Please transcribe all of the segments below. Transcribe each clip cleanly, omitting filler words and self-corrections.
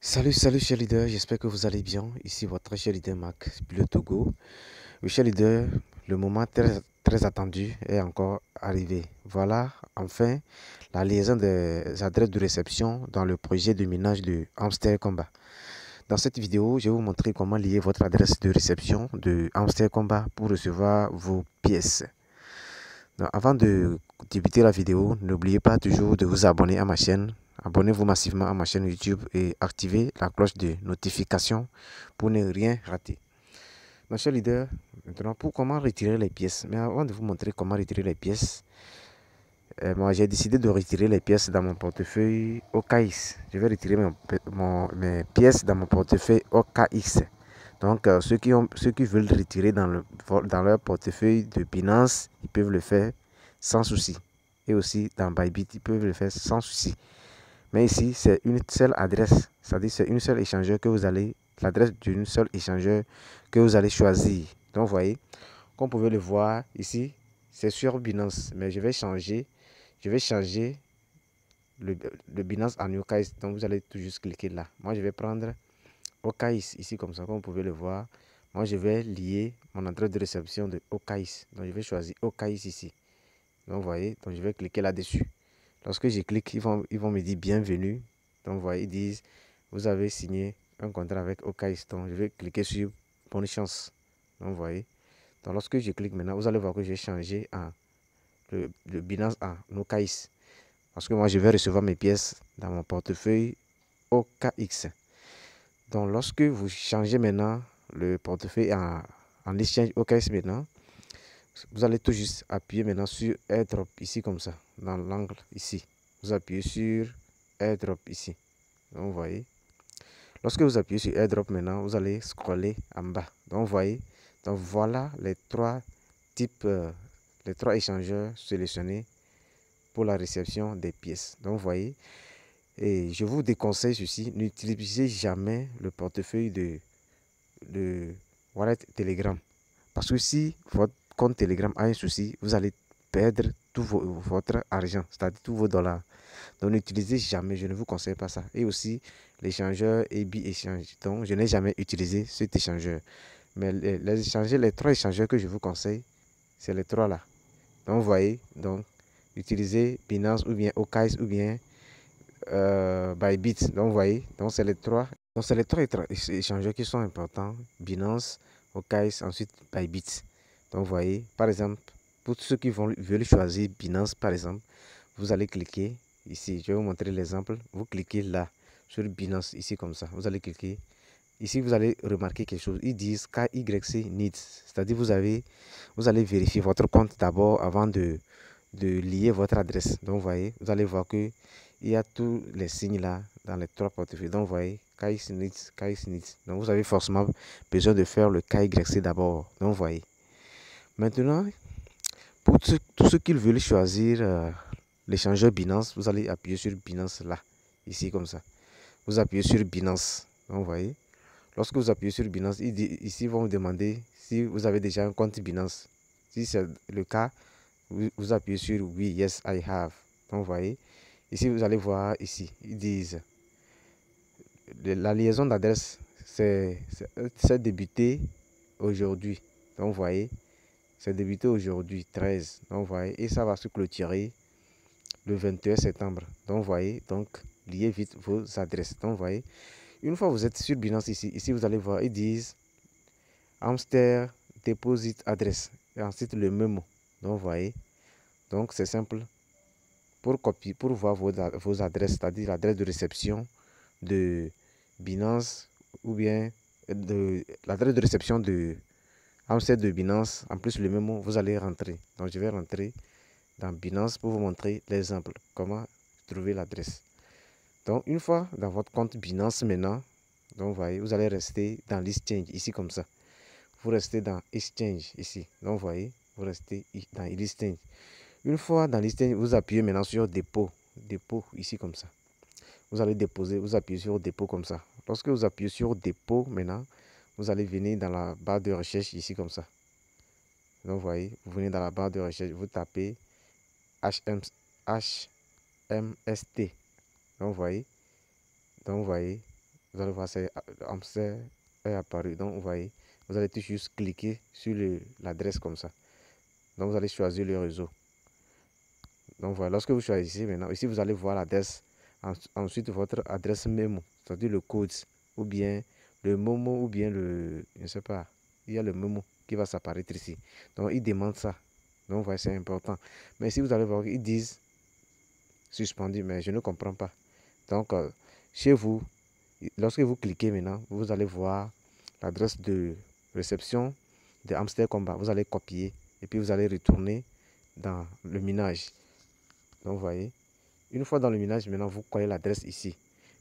Salut chers leaders, j'espère que vous allez bien. Ici votre cher leader Marc, le Togo. Oui, cher leader, le moment très attendu est encore arrivé. Voilà, enfin, la liaison des adresses de réception dans le projet de minage de Hamster Combat. Dans cette vidéo, je vais vous montrer comment lier votre adresse de réception de Hamster Combat pour recevoir vos pièces. Donc, avant de débuter la vidéo, n'oubliez pas toujours de vous abonner à ma chaîne. Abonnez-vous massivement à ma chaîne YouTube et activez la cloche de notification pour ne rien rater. Mon cher leader, maintenant pour comment retirer les pièces. Mais avant de vous montrer comment retirer les pièces, moi j'ai décidé de retirer les pièces dans mon portefeuille OKX. Je vais retirer mes pièces dans mon portefeuille OKX. Donc ceux qui veulent retirer dans leur portefeuille de Binance, ils peuvent le faire sans souci. Et aussi dans Bybit, ils peuvent le faire sans souci. Mais ici, c'est une seule adresse, c'est-à-dire c'est une seule échangeur que vous allez, l'adresse d'une seule échangeur que vous allez choisir. Donc, vous voyez, comme vous pouvez le voir ici, c'est sur Binance, mais je vais changer le Binance en OKX. Donc, vous allez tout juste cliquer là. Moi, je vais prendre OKX ici comme ça, comme vous pouvez le voir. Moi, je vais lier mon adresse de réception de OKX. Donc, je vais choisir OKX ici. Donc, vous voyez, donc je vais cliquer là-dessus. Lorsque je clique, ils vont me dire bienvenue. Donc, vous voyez, ils disent, vous avez signé un contrat avec OKX. Donc, je vais cliquer sur bonne chance. Donc, vous voyez. Donc, lorsque je clique maintenant, vous allez voir que j'ai changé le Binance en OKX. Parce que moi, je vais recevoir mes pièces dans mon portefeuille OKX. Donc, lorsque vous changez maintenant le portefeuille en exchange OKX maintenant, vous allez tout juste appuyer maintenant sur AirDrop ici comme ça, dans l'angle ici. Vous appuyez sur AirDrop ici. Donc, vous voyez. Lorsque vous appuyez sur AirDrop maintenant, vous allez scroller en bas. Donc, vous voyez. Donc, voilà les trois types, les trois échangeurs sélectionnés pour la réception des pièces. Donc, vous voyez. Et je vous déconseille ceci. N'utilisez jamais le portefeuille de Wallet Telegram. Parce que si votre compte Telegram a un souci, vous allez perdre tout votre argent, c'est-à-dire tous vos dollars. Donc n'utilisez jamais, je ne vous conseille pas ça. Et aussi l'échangeur AB Exchange. Donc je n'ai jamais utilisé cet échangeur. Mais les trois échangeurs que je vous conseille, c'est les trois là. Donc vous voyez, donc utilisez Binance ou bien OKX ou bien Bybit. Donc vous voyez, donc c'est les trois. Donc c'est les trois échangeurs qui sont importants. Binance, OKX, ensuite Bybit. Donc vous voyez, par exemple, pour ceux qui veulent choisir Binance par exemple, vous allez cliquer ici. Je vais vous montrer l'exemple. Vous cliquez là sur Binance ici comme ça. Vous allez cliquer. Ici, vous allez remarquer quelque chose. Ils disent KYC needs. C'est-à-dire vous allez vérifier votre compte d'abord avant de lier votre adresse. Donc, vous voyez, vous allez voir que il y a tous les signes là dans les trois portefeuilles. Donc, vous voyez, KYC needs, KYC needs. Donc, vous avez forcément besoin de faire le KYC d'abord. Donc, vous voyez. Maintenant, pour tous ceux qui veulent choisir l'échangeur Binance, vous allez appuyer sur Binance là, ici comme ça. Vous appuyez sur Binance. Donc, vous voyez. Lorsque vous appuyez sur Binance, ici, ils vont vous demander si vous avez déjà un compte Binance. Si c'est le cas, vous appuyez sur oui, yes, I have. Donc, vous voyez, ici, vous allez voir ici, ils disent la liaison d'adresse, c'est débuté aujourd'hui. Donc, vous voyez, c'est débuté aujourd'hui, 13. Donc, vous voyez, et ça va se clôturer le 21 septembre. Donc, vous voyez, donc, liez vite vos adresses. Donc, vous voyez, une fois que vous êtes sur Binance ici vous allez voir, ils disent Hamster Deposit Address. Et ensuite le memo. Donc, vous voyez. Donc, c'est simple. Pour copier, pour voir vos adresses, c'est-à-dire l'adresse de réception de Binance ou bien de l'adresse de réception de Hamster de Binance, en plus le memo, vous allez rentrer. Donc, je vais rentrer dans Binance pour vous montrer l'exemple. Comment trouver l'adresse. Donc, une fois dans votre compte Binance maintenant, donc, vous voyez, vous allez rester dans l'exchange ici comme ça. Vous restez dans Exchange ici. Donc, vous voyez, vous restez dans Exchange. Une fois dans Exchange, vous appuyez maintenant sur Dépôt. Dépôt ici comme ça. Vous allez déposer, vous appuyez sur Dépôt comme ça. Lorsque vous appuyez sur Dépôt maintenant, vous allez venir dans la barre de recherche ici comme ça. Donc, vous voyez, vous venez dans la barre de recherche, vous tapez HMST. Donc, vous voyez, Vous allez voir, c'est hamster est apparu. Donc, vous voyez, vous allez juste cliquer sur l'adresse comme ça. Donc, vous allez choisir le réseau. Donc, voilà, lorsque vous choisissez maintenant, ici, vous allez voir l'adresse. Ensuite, votre adresse mémo, c'est-à-dire le code, ou bien le Momo, ou bien je ne sais pas, il y a le Momo qui va s'apparaître ici. Donc, il demande ça. Donc, voilà, c'est important. Mais si vous allez voir, ils disent suspendu, mais je ne comprends pas. Donc, chez vous, lorsque vous cliquez maintenant, vous allez voir l'adresse de réception de Hamster Combat. Vous allez copier et puis vous allez retourner dans le minage. Donc, vous voyez, une fois dans le minage, maintenant, vous collez l'adresse ici.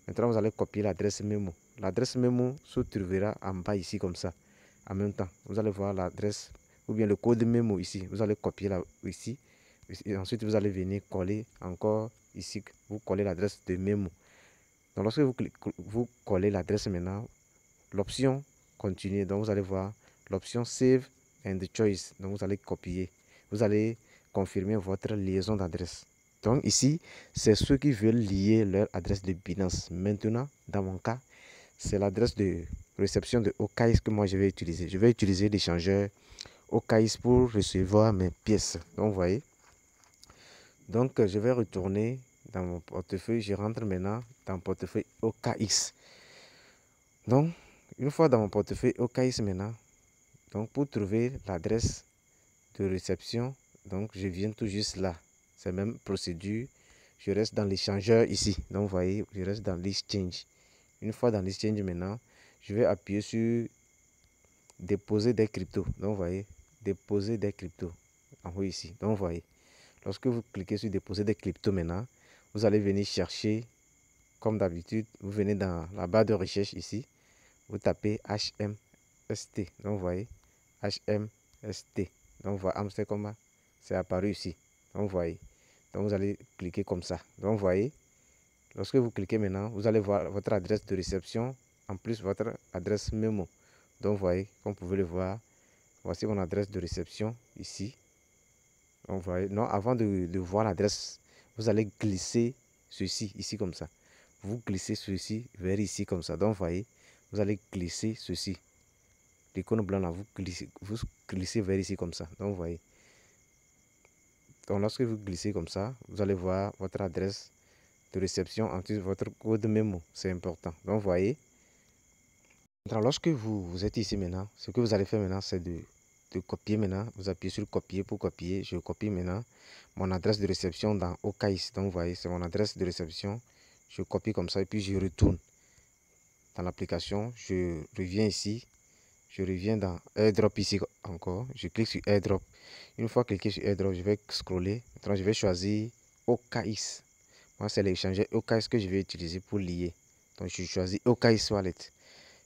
Maintenant, vous allez copier l'adresse mémo. L'adresse mémo se trouvera en bas ici comme ça. En même temps, vous allez voir l'adresse ou bien le code mémo ici. Vous allez copier là, ici. Et ensuite, vous allez venir coller encore ici. Vous collez l'adresse de mémo. Donc, lorsque vous collez l'adresse maintenant, l'option continuer. Donc, vous allez voir l'option Save and Choice. Donc, vous allez copier. Vous allez confirmer votre liaison d'adresse. Donc, ici, c'est ceux qui veulent lier leur adresse de Binance. Maintenant, dans mon cas, c'est l'adresse de réception de OKX que moi je vais utiliser. Je vais utiliser l'échangeur OKX pour recevoir mes pièces. Donc, vous voyez. Donc, je vais retourner dans mon portefeuille. Je rentre maintenant dans mon portefeuille OKX. Donc, une fois dans mon portefeuille OKX maintenant, donc pour trouver l'adresse de réception, donc je viens tout juste là. C'est la même procédure. Je reste dans l'échangeur ici. Donc, vous voyez, je reste dans l'exchange. Une fois dans l'exchange maintenant, je vais appuyer sur déposer des cryptos. Donc, vous voyez, déposer des cryptos en haut ici. Donc, vous voyez, lorsque vous cliquez sur déposer des cryptos maintenant, vous allez venir chercher, comme d'habitude, vous venez dans la barre de recherche ici, vous tapez HMST. Donc, vous voyez, HMST. Donc, voilà, Hamster Combat, c'est apparu ici. Donc, vous voyez. Donc, vous allez cliquer comme ça. Donc, vous voyez, lorsque vous cliquez maintenant, vous allez voir votre adresse de réception, en plus votre adresse mémo. Donc, vous voyez, comme vous pouvez le voir, voici mon adresse de réception ici. Donc, vous voyez, non, avant de voir l'adresse, vous allez glisser ceci ici comme ça. Vous glissez ceci vers ici comme ça. Donc, vous voyez, vous allez glisser ceci. L'icône blanc là, vous glissez vers ici comme ça. Donc, vous voyez. Donc, lorsque vous glissez comme ça, vous allez voir votre adresse de réception, ensuite votre code mémo. C'est important. Donc, vous voyez. Alors, lorsque vous êtes ici maintenant, ce que vous allez faire maintenant, c'est de copier maintenant. Vous appuyez sur copier pour copier. Je copie maintenant mon adresse de réception dans OKX. Donc, vous voyez, c'est mon adresse de réception. Je copie comme ça et puis je retourne dans l'application. Je reviens ici. Je reviens dans AirDrop ici encore. Je clique sur AirDrop. Une fois cliqué sur AirDrop, je vais scroller. Maintenant, je vais choisir OKX. Moi, c'est l'échangeur OKX que je vais utiliser pour lier. Donc, je choisis OKX Wallet.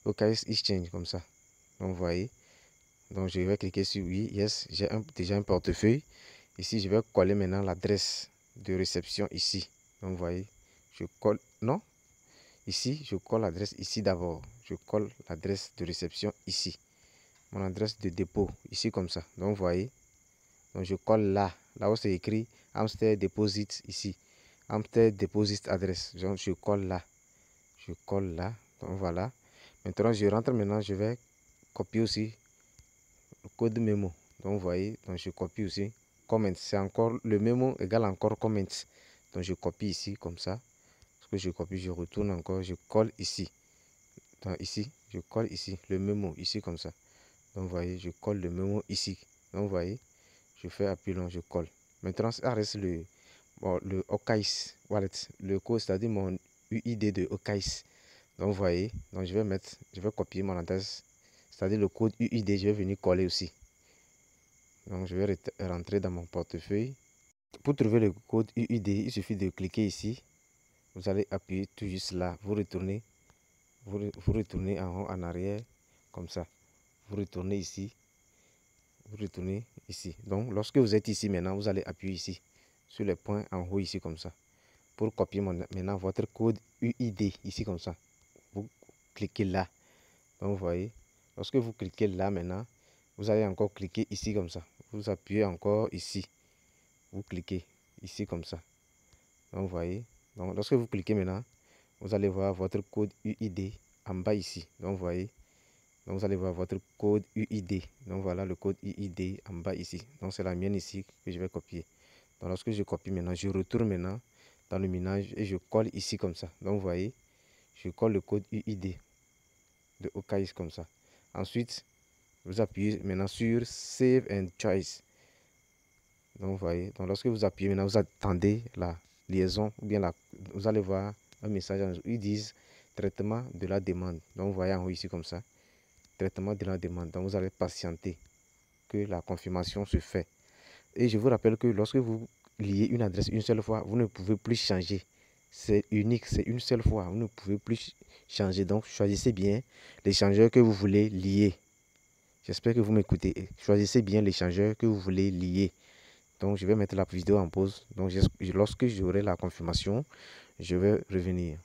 OKX Exchange comme ça. Donc, vous voyez. Donc, je vais cliquer sur oui, yes. J'ai déjà un portefeuille. Ici, je vais coller maintenant l'adresse de réception ici. Donc, vous voyez. Je colle. Non. Ici, je colle l'adresse ici d'abord. Je colle l'adresse de réception ici. Mon adresse de dépôt ici comme ça. Donc, vous voyez. Donc, je colle là. Là où c'est écrit Hamster Deposit ici. Hamster Deposit Adresse. Donc, je colle là. Je colle là. Donc, voilà. Maintenant, je rentre maintenant. Je vais copier aussi le code mémo. Donc, vous voyez. Donc, je copie aussi. Comment. C'est encore le mémo égale encore comment. Donc, je copie ici comme ça. Ce que je copie, je retourne encore. Je colle ici. Donc, ici, je colle ici. Le mémo ici comme ça. Donc, vous voyez, je colle le mémo ici. Donc, vous voyez, je fais appui long, je colle. Maintenant, ça reste le OKX Wallet. Le code, c'est-à-dire mon UID de OKX. Donc, vous voyez, donc je vais copier mon adresse. C'est-à-dire le code UID, je vais venir coller aussi. Donc, je vais rentrer dans mon portefeuille. Pour trouver le code UID, il suffit de cliquer ici. Vous allez appuyer tout juste là. Vous retournez. Vous retournez en haut, en arrière, comme ça. Vous retournez ici. Vous retournez ici. Donc, lorsque vous êtes ici maintenant, vous allez appuyer ici, sur les points en haut ici comme ça, pour copier maintenant votre code UID ici comme ça. Vous cliquez là. Donc, vous voyez, lorsque vous cliquez là maintenant, vous allez encore cliquer ici comme ça. Vous appuyez encore ici. Vous cliquez ici comme ça. Donc, vous voyez. Donc, lorsque vous cliquez maintenant, vous allez voir votre code UID en bas ici. Donc, vous voyez, donc vous allez voir votre code UID. Donc, voilà le code UID en bas ici. Donc, c'est la mienne ici que je vais copier. Donc, lorsque je copie maintenant, je retourne maintenant dans le minage et je colle ici comme ça. Donc, vous voyez, je colle le code UID de OKX comme ça. Ensuite, vous appuyez maintenant sur Save and Choice. Donc, vous voyez, donc lorsque vous appuyez maintenant, vous attendez la liaison ou bien vous allez voir un message. Ils disent traitement de la demande. Donc, vous voyez en haut ici comme ça, traitement de la demande. Donc, vous allez patienter que la confirmation se fait. Et je vous rappelle que lorsque vous liez une adresse une seule fois, vous ne pouvez plus changer. C'est unique, c'est une seule fois. Vous ne pouvez plus changer. Donc, choisissez bien l'échangeur que vous voulez lier. J'espère que vous m'écoutez. Choisissez bien l'échangeur que vous voulez lier. Donc, je vais mettre la vidéo en pause. Donc, lorsque j'aurai la confirmation, je vais revenir.